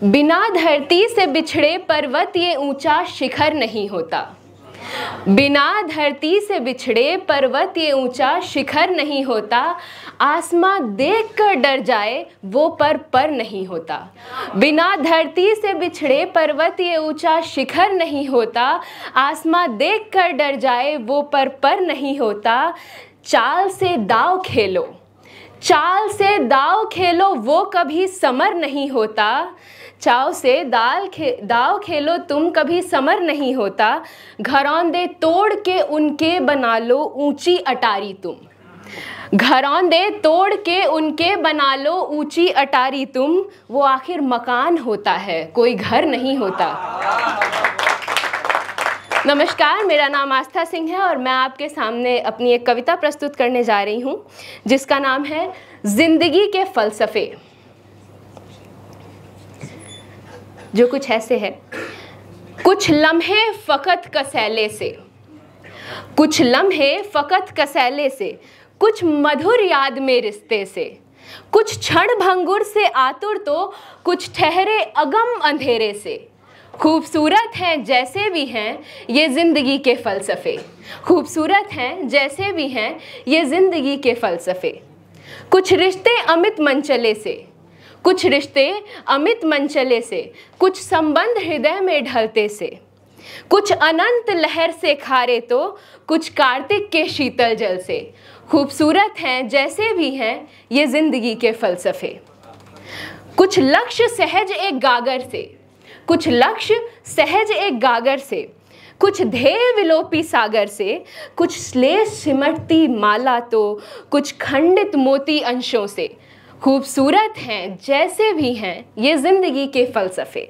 बिना धरती से बिछड़े पर्वत ये ऊंचा शिखर नहीं होता। बिना धरती से बिछड़े पर्वत ये ऊंचा शिखर नहीं होता। आसमां देख कर डर जाए वो पर नहीं होता। बिना धरती से बिछड़े पर्वत ये ऊंचा शिखर नहीं होता। आसमां देख कर डर जाए वो पर नहीं होता। चाल से दाव खेलो, चाल से दाव खेलो वो कभी समर नहीं होता। चाव से दाव खेलो तुम कभी समर नहीं होता। घरौंदे तोड़ के उनके बना लो ऊंची अटारी तुम। घरौंदे तोड़ के उनके बना लो ऊंची अटारी तुम। वो आखिर मकान होता है, कोई घर नहीं होता। नमस्कार, मेरा नाम आस्था सिंह है और मैं आपके सामने अपनी एक कविता प्रस्तुत करने जा रही हूँ जिसका नाम है जिंदगी के फलसफे। जो कुछ ऐसे है। कुछ लम्हे फ़कत कसैले से, कुछ लम्हे फ़कत कसैले से, कुछ मधुर याद में रिश्ते से, कुछ क्षण भंगुर से आतुर तो कुछ ठहरे अगम अंधेरे से। खूबसूरत हैं जैसे भी हैं ये ज़िंदगी के फ़लसफ़े। खूबसूरत हैं जैसे भी हैं ये ज़िंदगी के फ़लसफ़े। कुछ रिश्ते अमित मनचले से, कुछ रिश्ते अमित मनचले से, कुछ संबंध हृदय में ढलते से, कुछ अनंत लहर से खारे तो कुछ कार्तिक के शीतल जल से। खूबसूरत हैं जैसे भी हैं ये ज़िंदगी के फ़लसफ़े। कुछ लक्ष्य सहज एक गागर से, कुछ लक्ष्य सहज एक गागर से, कुछ ध्येय विलोपी सागर से, कुछ श्लेष सिमटती माला तो कुछ खंडित मोती अंशों से। खूबसूरत हैं जैसे भी हैं ये ज़िंदगी के फ़लसफ़े।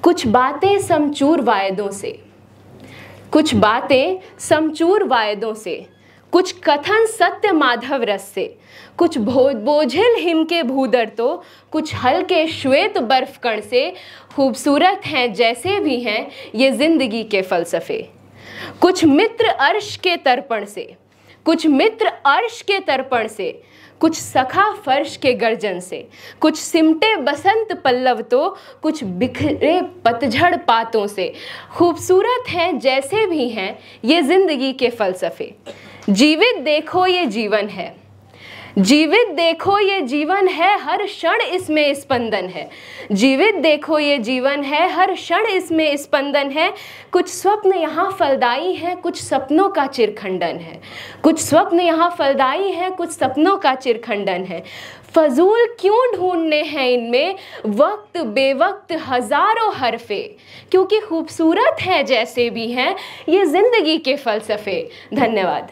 कुछ बातें समचूर वायदों से, कुछ बातें समचूर वायदों से, कुछ कथन सत्य माधव रस से, कुछ बोझिल हिम के भूदर तो कुछ हल्के श्वेत बर्फ कण से। खूबसूरत हैं जैसे भी हैं ये ज़िंदगी के फ़लसफ़े। कुछ मित्र अर्श के तर्पण से, कुछ मित्र अर्श के तर्पण से, कुछ सखा फर्श के गर्जन से, कुछ सिमटे बसंत पल्लव तो कुछ बिखरे पतझड़ पातों से। खूबसूरत हैं जैसे भी हैं ये ज़िंदगी के फ़लसफ़े। जीवित देखो ये जीवन है, जीवित देखो ये जीवन है, हर क्षण इसमें स्पंदन है। जीवित देखो ये जीवन है, हर क्षण इसमें स्पंदन है। कुछ स्वप्न यहाँ फलदायी हैं, कुछ सपनों का चिरखंडन है। कुछ स्वप्न यहाँ फलदायी हैं, कुछ सपनों का चिरखंडन है। फजूल क्यों ढूंढने हैं इनमें वक्त बेवक्त हज़ारों हरफे, क्योंकि खूबसूरत हैं जैसे भी हैं ये ज़िंदगी के फ़लसफ़े। धन्यवाद।